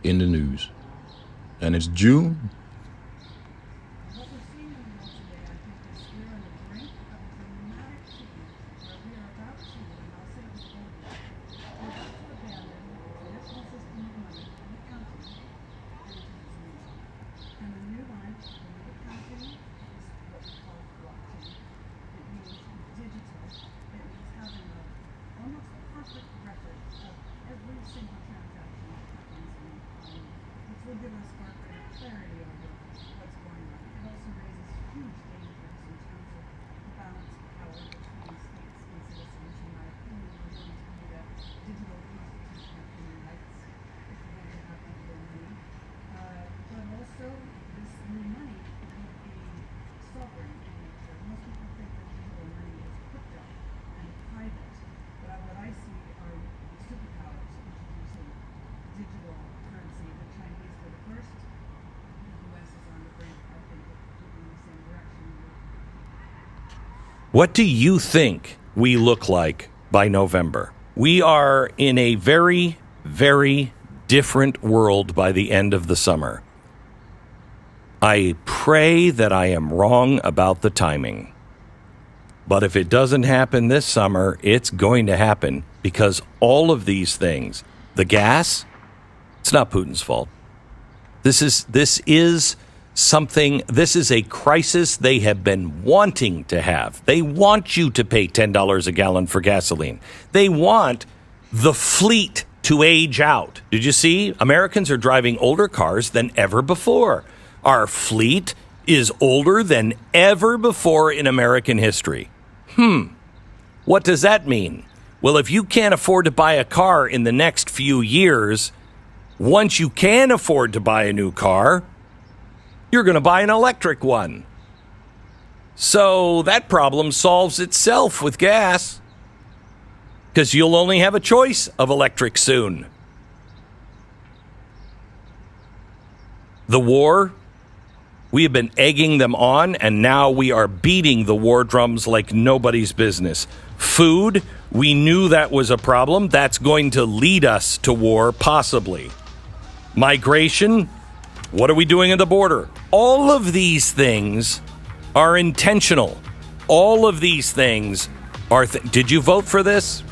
in the news. And it's June. What we're seeing in the world today, I think, is we're on the brink of a dramatic change where we are about to, and I'll say this boldly, we're about to abandon the traditional system of money and accounting and introduce a new one. And the new one, the new accounting, is what we call blockchain. It means digital. It means having a almost perfect record of every single transaction that happens in the economy, which will give us far greater clarity over what's going on. It also raises huge dangers in terms of the balance of power between states and citizens. In my opinion, we're going to need a digital constitution of human rights if we're going to have digital money. But also, this new money will be sovereign in nature. Most people think that digital money is crypto and private, but what I see are the superpowers introducing digital currency. The Chinese were the first. The U.S. is on the brink, I think, of moving in the same direction. What do you think we look like by November? We are in a very, very different world by the end of the summer. I pray that I am wrong about the timing. But if it doesn't happen this summer, it's going to happen because all of these things, the gas, it's not Putin's fault. This is something, this is a crisis they have been wanting to have. They want you to pay $10 a gallon for gasoline. They want the fleet to age out. Did you see? Americans are driving older cars than ever before. Our fleet is older than ever before in American history. What does that mean? Well, if you can't afford to buy a car in the next few years, once you can afford to buy a new car, you're going to buy an electric one. So that problem solves itself with gas because you'll only have a choice of electric soon. The war, we have been egging them on, and now we are beating the war drums like nobody's business. Food, we knew that was a problem. That's going to lead us to war, possibly. Migration, what are we doing at the border? All of these things are intentional. All of these things are... Did you vote for this?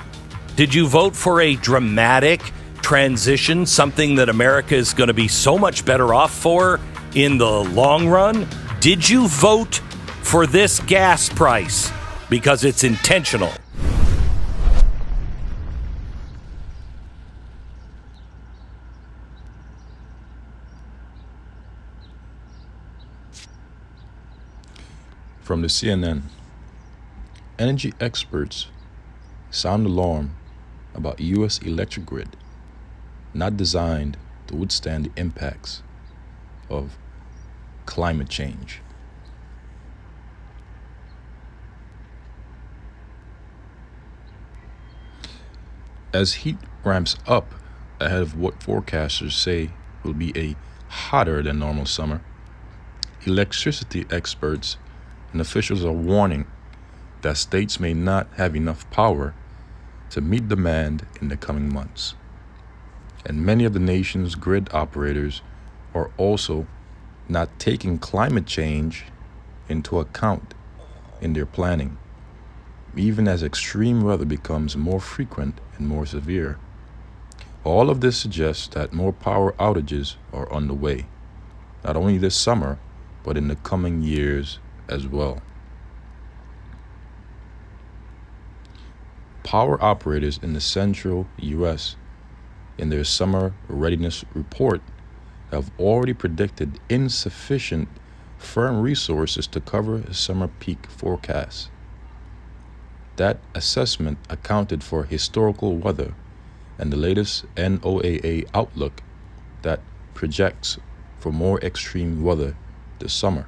Did you vote for a dramatic transition, something that America is going to be so much better off for in the long run? Did you vote for this gas price? Because it's intentional. From the CNN, energy experts sound alarm about U.S. electric grid not designed to withstand the impacts of climate change. As heat ramps up ahead of what forecasters say will be a hotter than normal summer, electricity experts and officials are warning that states may not have enough power to meet demand in the coming months. And many of the nation's grid operators are also not taking climate change into account in their planning, even as extreme weather becomes more frequent and more severe. All of this suggests that more power outages are on the way, not only this summer, but in the coming years as well. Power operators in the central U.S. in their summer readiness report have already predicted insufficient firm resources to cover a summer peak forecast. That assessment accounted for historical weather and the latest NOAA outlook that projects for more extreme weather this summer.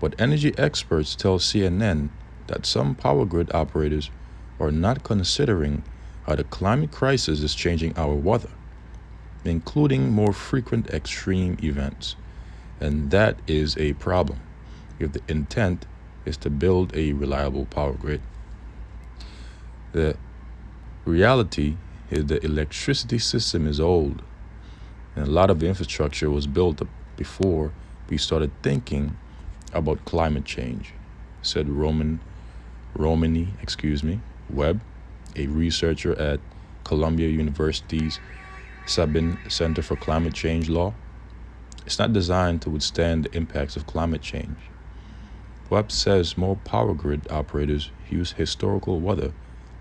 But energy experts tell CNN that some power grid operators are not considering how the climate crisis is changing our weather, including more frequent extreme events. And that is a problem if the intent is to build a reliable power grid. The reality is the electricity system is old. And a lot of infrastructure was built up before we started thinking about climate change, said Romany, Webb, a researcher at Columbia University's Sabin Center for Climate Change Law. It's not designed to withstand the impacts of climate change. Webb says more power grid operators use historical weather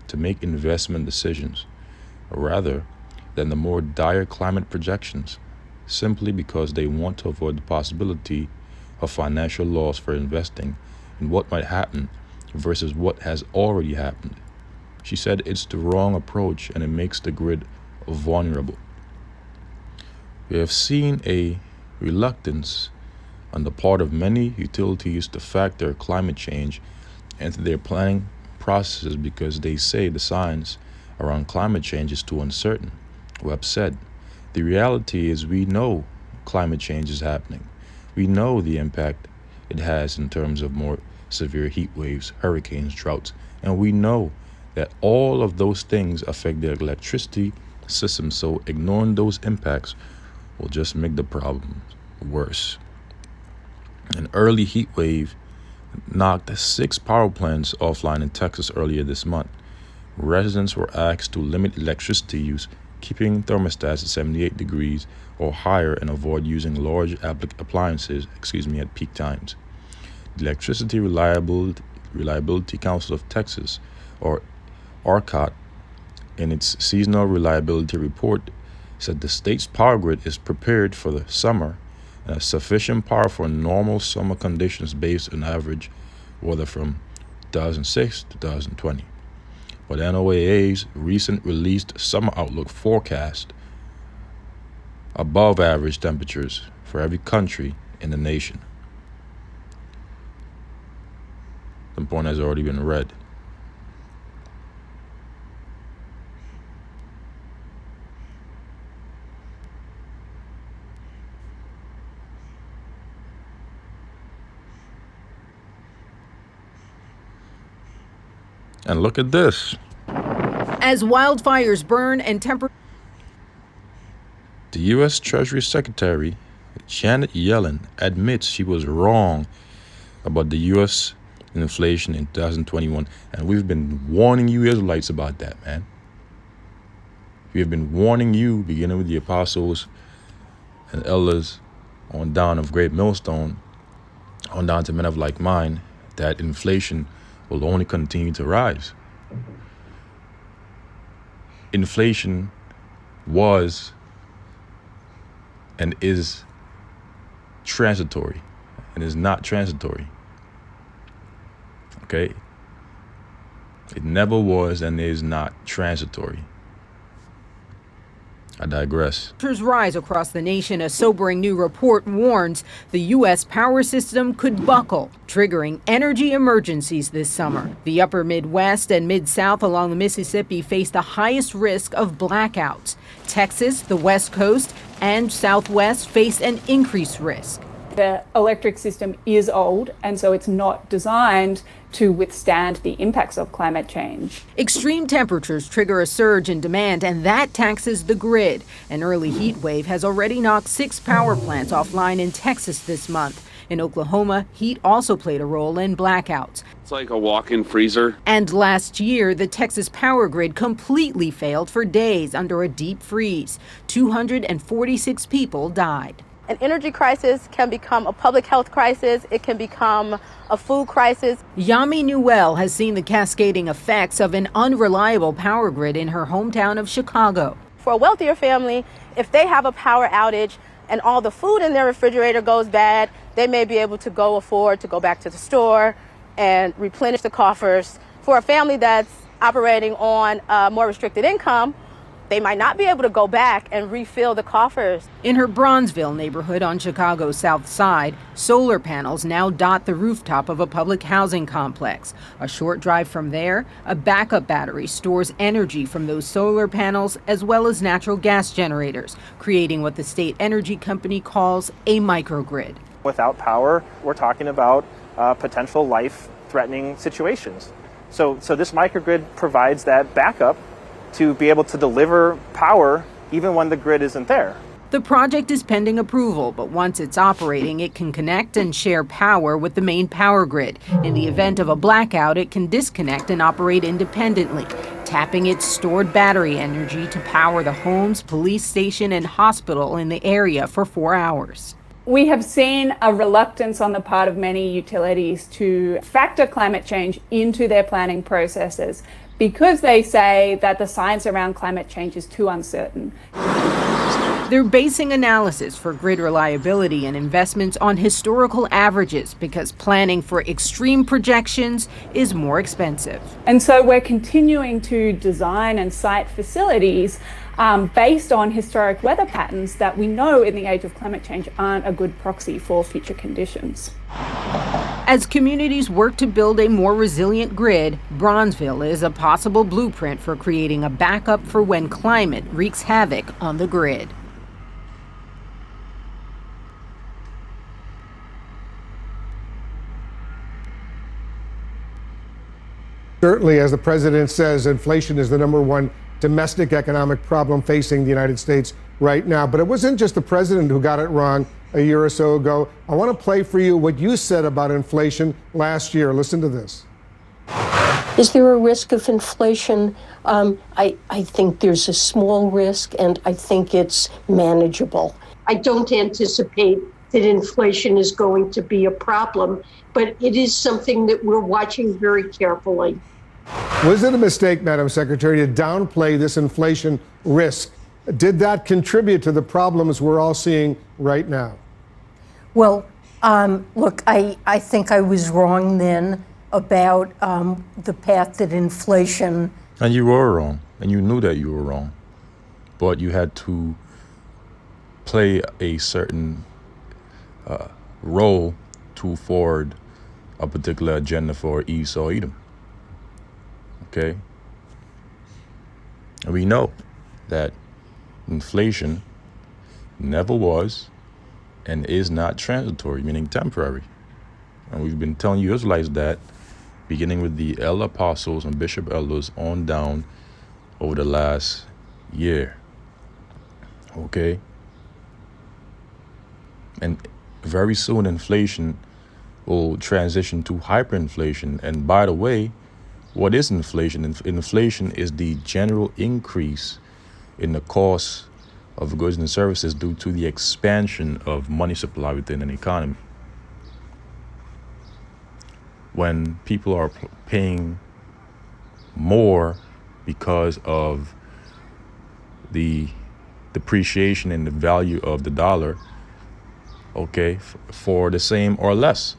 to make investment decisions, rather than the more dire climate projections, simply because they want to avoid the possibility of financial loss for investing in what might happen versus what has already happened. She said it's the wrong approach and it makes the grid vulnerable. We have seen a reluctance on the part of many utilities to factor climate change into their planning processes because they say the science around climate change is too uncertain. Webb said, the reality is we know climate change is happening. We know the impact it has in terms of more severe heat waves, hurricanes, droughts, and we know that all of those things affect the electricity system, so ignoring those impacts will just make the problem worse. An early heat wave knocked 6 power plants offline in Texas earlier this month. Residents were asked to limit electricity use, keeping thermostats at 78 degrees or higher and avoid using large appliances at peak times. The Electricity Reliability Council of Texas, or ARCOT, in its seasonal reliability report, said the state's power grid is prepared for the summer and has sufficient power for normal summer conditions based on average weather from 2006 to 2020. But NOAA's recent released summer outlook forecast above average temperatures for every country in the nation. The point has already been read. And look at this. As wildfires burn and The U.S. Treasury Secretary Janet Yellen admits she was wrong about the U.S. inflation in 2021. And we've been warning you Israelites about that, man. We have been warning you, beginning with the apostles and elders on down of Great Millstone, on down to men of like mind, that inflation will only continue to rise. Inflation was and is transitory and is not transitory. Okay? It never was and is not transitory. I digress. temperatures rise across the nation, a sobering new report warns the U.S. power system could buckle, triggering energy emergencies this summer. The upper Midwest and Mid-South along the Mississippi face the highest risk of blackouts. Texas, the West Coast, and Southwest face an increased risk. The electric system is old, and so it's not designed to withstand the impacts of climate change. Extreme temperatures trigger a surge in demand, and that taxes the grid. An early heat wave has already knocked 6 power plants offline in Texas this month. In Oklahoma, heat also played a role in blackouts. It's like a walk-in freezer. And last year, the Texas power grid completely failed for days under a deep freeze. 246 people died. An energy crisis can become a public health crisis. It can become a food crisis. Yami Newell has seen the cascading effects of an unreliable power grid in her hometown of Chicago. For a wealthier family, if they have a power outage and all the food in their refrigerator goes bad, they may be able to afford to go back to the store and replenish the coffers. For a family that's operating on a more restricted income, they might not be able to go back and refill the coffers. In her Bronzeville neighborhood on Chicago's South Side, solar panels now dot the rooftop of a public housing complex. A short drive from there, a backup battery stores energy from those solar panels as well as natural gas generators, creating what the state energy company calls a microgrid. Without power, we're talking about potential life-threatening situations. So this microgrid provides that backup to be able to deliver power even when the grid isn't there. The project is pending approval, but once it's operating, it can connect and share power with the main power grid. In the event of a blackout, it can disconnect and operate independently, tapping its stored battery energy to power the homes, police station, and hospital in the area for 4 hours. We have seen a reluctance on the part of many utilities to factor climate change into their planning processes because they say that the science around climate change is too uncertain. They're basing analysis for grid reliability and investments on historical averages because planning for extreme projections is more expensive. And so we're continuing to design and site facilities based on historic weather patterns that we know in the age of climate change aren't a good proxy for future conditions. As communities work to build a more resilient grid, Bronzeville is a possible blueprint for creating a backup for when climate wreaks havoc on the grid. Certainly, as the president says, inflation is the #1 domestic economic problem facing the United States right now. But it wasn't just the president who got it wrong a year or so ago. I want to play for you what you said about inflation last year. Listen to this. Is there a risk of inflation? I think there's a small risk, and I think it's manageable. I don't anticipate that inflation is going to be a problem, but it is something that we're watching very carefully. Was it a mistake, Madam Secretary, to downplay this inflation risk? Did that contribute to the problems we're all seeing right now? Well, look, I think I was wrong then about the path that inflation. And you were wrong, and you knew that you were wrong. But you had to play a certain role to forward a particular agenda for Esau Edom. Okay? And we know that inflation never was and is not transitory, meaning temporary. And we've been telling you Israelites that, beginning with the elder apostles and bishop elders on down over the last year. Okay? And very soon inflation will transition to hyperinflation. And by the way, what is inflation? Inflation is the general increase in the cost of goods and services due to the expansion of money supply within an economy. When people are paying more because of the depreciation in the value of the dollar, okay, for the same or less.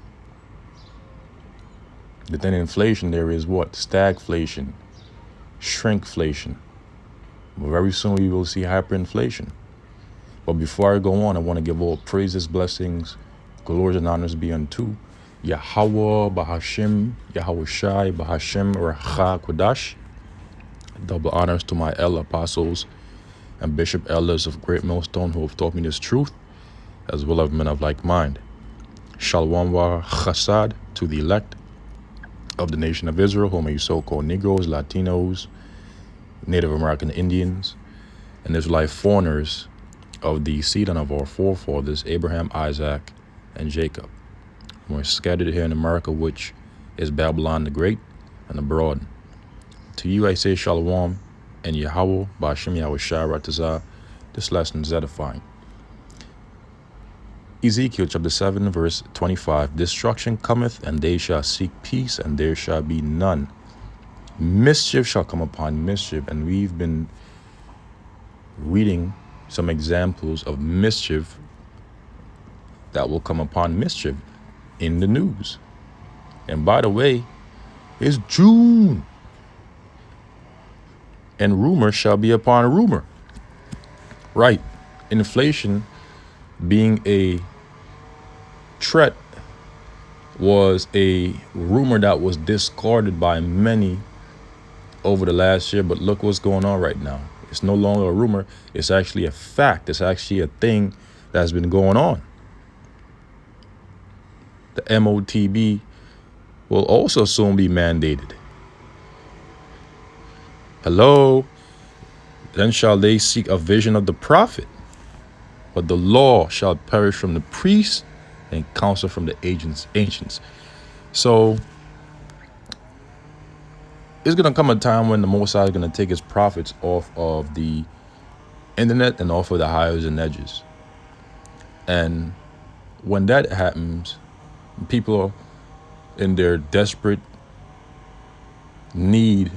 But then inflation, there is what? Stagflation, shrinkflation. Very soon we will see hyperinflation. But before I go on, I want to give all praises, blessings, glories, and honors be unto Yahweh, Bahashim, Yahweh Shai, Bahashim, Racha, Kodash. Double honors to my elder apostles and bishop elders of Great Millstone who have taught me this truth, as well as men of like mind. Shalom wa chasad to the elect of the nation of Israel, whom you so-called Negroes, Latinos, Native American Indians, and Israelite foreigners of the seed of our forefathers, Abraham, Isaac, and Jacob. We're scattered here in America, which is Babylon the Great and abroad. To you I say Shalom and Yahweh, Ba'ashem Yahweh Shai Ratazah. This lesson is edifying. Ezekiel chapter 7, verse 25. Destruction cometh, and they shall seek peace, and there shall be none. Mischief shall come upon mischief, and we've been reading some examples of mischief that will come upon mischief in the news. And by the way, it's June, and rumor shall be upon rumor. Right. Inflation being a threat was a rumor that was discarded by many over the last year, but look what's going on right now. It's no longer a rumor. It's actually a fact. It's actually a thing that's been going on. The MOTB will also soon be mandated. Hello? Then shall they seek a vision of the prophet. but the law shall perish from the priests and counsel from the ancients. So it's going to come a time when the Most High is going to take his prophets off of the internet and off of the highways and edges. And when that happens, people are in their desperate need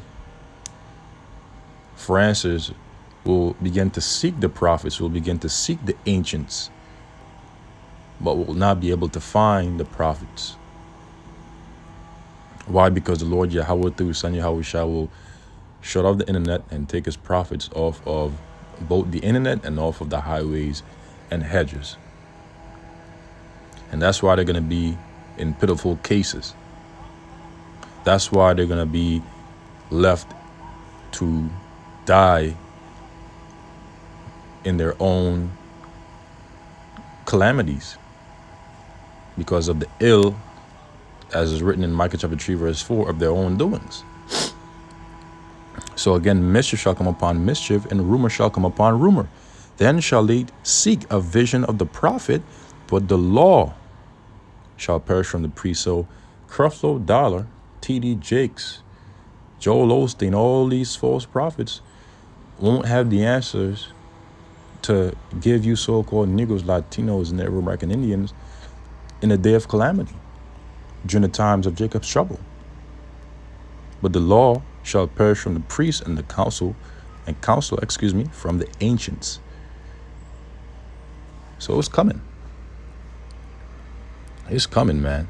for answers will begin to seek the prophets, will begin to seek the ancients, but will not be able to find the prophets. Why? Because the Lord Yahweh through His Son Yahweh Shah will shut off the internet and take his prophets off of both the internet and off of the highways and hedges. And that's why they're going to be in pitiful cases. That's why they're going to be left to die in their own calamities because of the ill, as is written in Micah chapter 3 verse 4, of their own doings. So again, mischief shall come upon mischief, and rumor shall come upon rumor. Then shall they seek a vision of the prophet, but the law shall perish from the priest. So Creflo Dollar, T.D. Jakes, Joel Osteen, all these false prophets won't have the answers to give you so-called Negroes, Latinos, and Native American Indians in a day of calamity, during the times of Jacob's trouble. But the law shall perish from the priests and the counsel from the ancients. So it's coming. It's coming, man.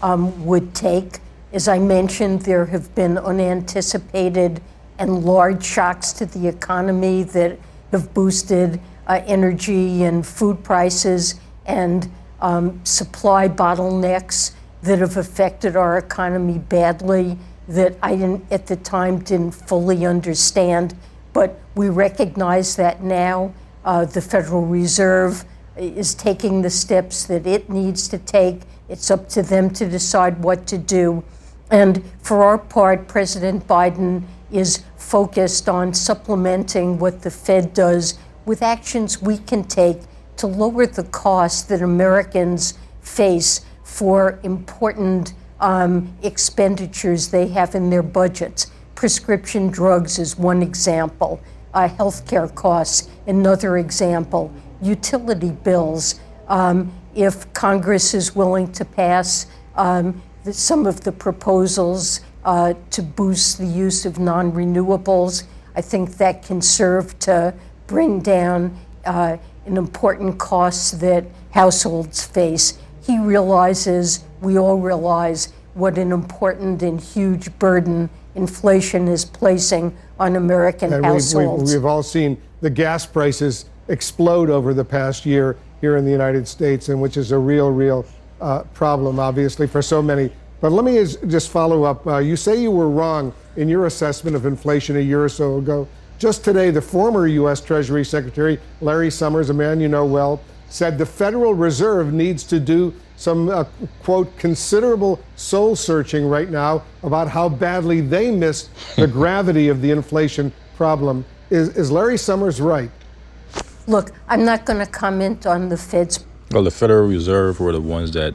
Would take, as I mentioned, there have been unanticipated and large shocks to the economy that have boosted energy and food prices and supply bottlenecks that have affected our economy badly, that I at the time didn't fully understand. But we recognize that now. The Federal Reserve is taking the steps that it needs to take. It's up to them to decide what to do. And for our part, President Biden is focused on supplementing what the Fed does with actions we can take to lower the costs that Americans face for important expenditures they have in their budgets. Prescription drugs is one example. Healthcare costs, another example. Utility bills. If Congress is willing to pass some of the proposals to boost the use of non-renewables, I think that can serve to bring down an important cost that households face. He realizes, we all realize, what an important and huge burden inflation is placing on American households. We've all seen the gas prices explode over the past year here in the United States, and which is a real problem, obviously, for so many. But let me just follow up. You say you were wrong in your assessment of inflation a year or so ago. Just today, the former U.S. Treasury Secretary, Larry Summers, a man you know well, said the Federal Reserve needs to do some, quote, considerable soul searching right now about how badly they missed the gravity of the inflation problem. Is Larry Summers right? Look, I'm not going to comment on the Fed's. Well, the Federal Reserve were the ones that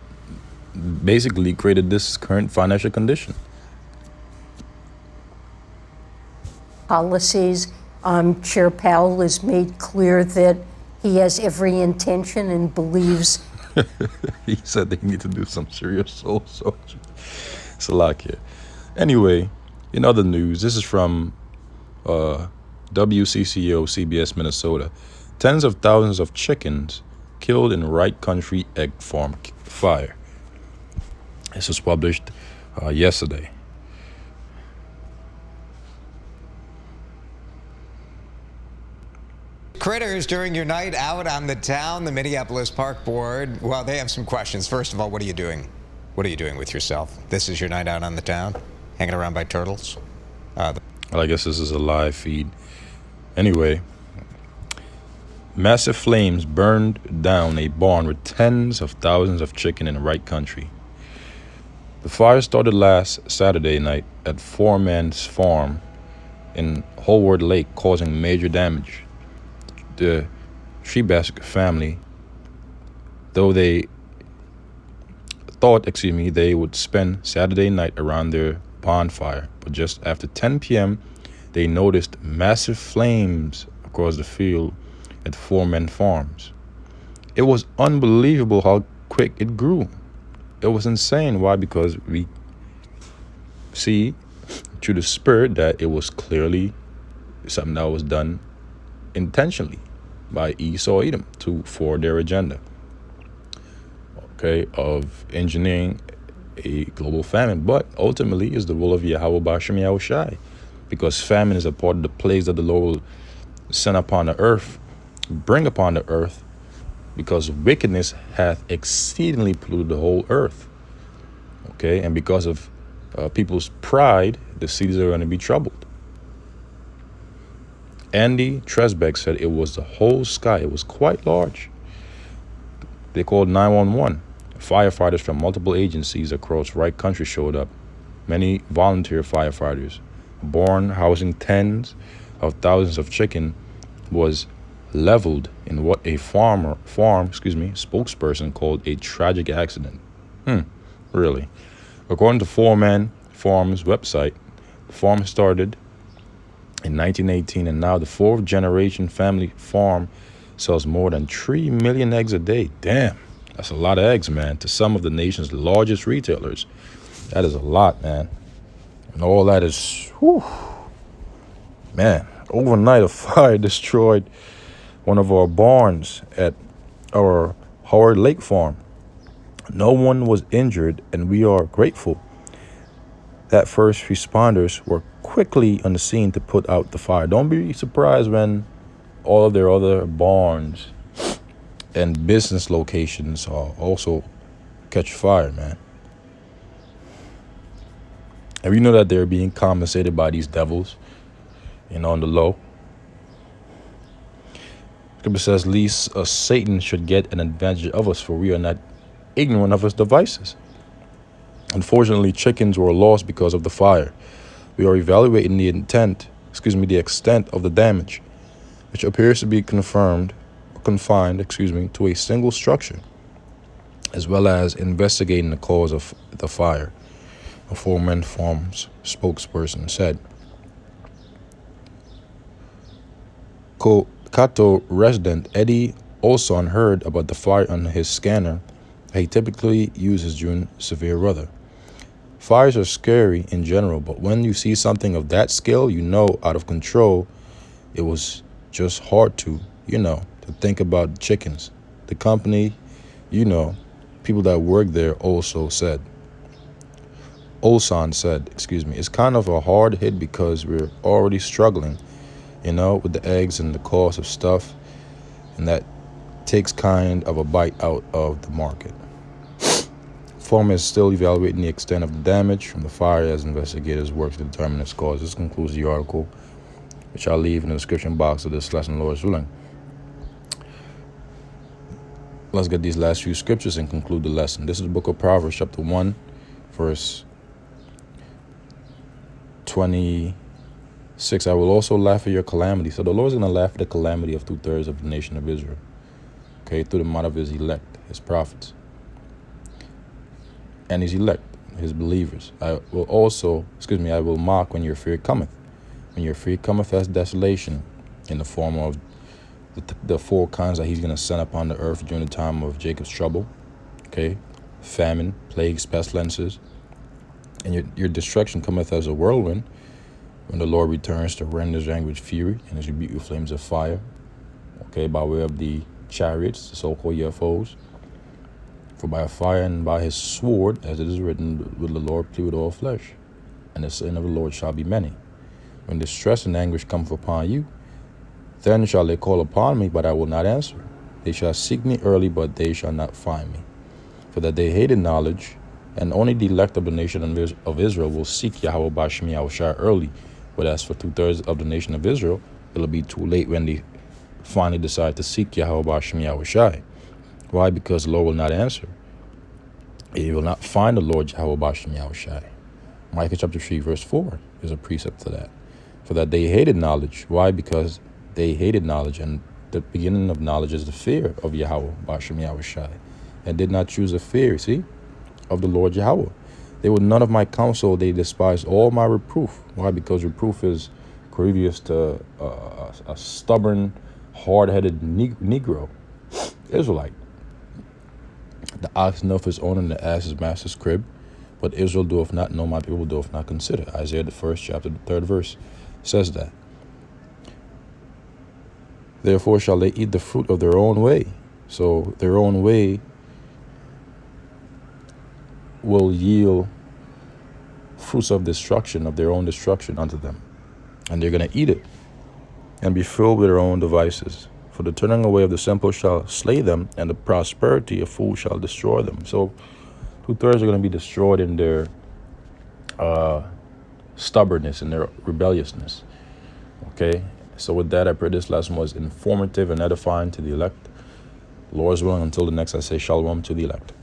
basically created this current financial condition. Policies. Chair Powell has made clear that he has every intention and believes. He said they need to do some serious soul searching. It's a lot here. Anyway, in other news, this is from WCCO, CBS, Minnesota. Tens of thousands of chickens killed in Wright Country egg farm fire. This was published yesterday. Critters during your night out on the town, the Minneapolis Park Board. Well, they have some questions. First of all, what are you doing? What are you doing with yourself? This is your night out on the town? Hanging around by turtles? Well, I guess this is a live feed. Anyway, massive flames burned down a barn with tens of thousands of chicken in Wright Country. The fire started last Saturday night at Foreman's Farm in Howard Lake, causing major damage. The Trebask family, though they thought, they would spend Saturday night around their bonfire, but just after 10 p.m., they noticed massive flames across the field at Foreman Farms. It was unbelievable how quick it grew. It was insane. Why? Because we see through the spirit that it was clearly something that was done intentionally by Esau Edom for their agenda, of engineering a global famine. But ultimately is the will of Yahweh Bashem Yahushai, because famine is a part of the plagues that the Lord will send upon the earth, bring upon the earth, because wickedness hath exceedingly polluted the whole earth. And because of people's pride, the cities are going to be troubled. Andy Tresbeck said it was the whole sky. It was quite large. They called 911. Firefighters from multiple agencies across Wright Country showed up. Many volunteer firefighters. A barn housing tens of thousands of chicken was leveled in what a farm spokesperson called a tragic accident. Really? According to Foreman Farms website, the farm started in 1918, and now the fourth generation family farm sells more than 3 million eggs a day. Damn, that's a lot of eggs, man. To some of the nation's largest retailers, that is a lot, man. And all that is, man. Overnight, a fire destroyed one of our barns at our Howard Lake farm. No one was injured, and we are grateful that first responders were quickly on the scene to put out the fire. Don't be surprised when all of their other barns and business locations also catch fire, man. And we know that they're being compensated by these devils, on the low. Scripture says, least Satan should get an advantage of us, for we are not ignorant of his devices. Unfortunately, chickens were lost because of the fire. We are evaluating the extent of the damage, which appears to be confined, to a single structure, as well as investigating the cause of the fire, a Foreman Farms spokesperson said. Kato resident Eddie Olson heard about the fire on his scanner that he typically uses during severe weather. Fires are scary in general, but when you see something of that scale, out of control, it was just hard to think about chickens. The company, people that work there also said. Olson said, it's kind of a hard hit because we're already struggling, with the eggs and the cost of stuff, and that takes kind of a bite out of the market. Farmer is still evaluating the extent of the damage from the fire as investigators work to determine its cause. This concludes the article, which I'll leave in the description box of this lesson, Lord's willing. Let's get these last few scriptures and conclude the lesson. This is the book of Proverbs, chapter 1, verse 26. I will also laugh at your calamity. So the Lord's going to laugh at the calamity of 2/3 of the nation of Israel, through the mouth of his elect, his prophets, and his elect, his believers. I will mock when your fear cometh. When your fear cometh as desolation, in the form of the four kinds that he's going to send upon the earth during the time of Jacob's trouble. Famine, plagues, pestilences. And your destruction cometh as a whirlwind, when the Lord returns to rend his anger with fury and his rebuke with flames of fire, by way of the chariots, the so-called UFOs. For by a fire and by his sword, as it is written, will the Lord plead with all flesh, and the sin of the Lord shall be many. When distress and anguish cometh upon you, then shall they call upon me, but I will not answer. They shall seek me early, but they shall not find me. For that they hated knowledge, and only the elect of the nation of Israel will seek Yahweh Bashem Yahushai early. But as for 2/3 of the nation of Israel, it'll be too late when they finally decide to seek Yahweh Bashem Yahushai. Why? Because the Lord will not answer. He will not find the Lord Yahweh Bashem Yahushai. Micah chapter 3, verse 4 is a precept to that. For that they hated knowledge. Why? Because they hated knowledge, and the beginning of knowledge is the fear of Yahweh, Bashem Yahweh Shai, and did not choose the fear, see, of the Lord Yahweh. They were none of my counsel, they despised all my reproof. Why? Because reproof is grievous to a stubborn, hard-headed Negro, Israelite. The ox knoweth his owner, and the ass his master's crib. But Israel doeth not know, my people doeth not consider. Isaiah the 1st chapter, the 3rd verse says that. Therefore shall they eat the fruit of their own way. So their own way will yield fruits of destruction, of their own destruction unto them. And they're going to eat it and be filled with their own devices. For the turning away of the simple shall slay them, and the prosperity of fools shall destroy them. So 2/3 are going to be destroyed in their stubbornness and their rebelliousness. Okay? So with that, I pray this lesson was informative and edifying to the elect. Lord's willing, until the next, I say shalom to the elect.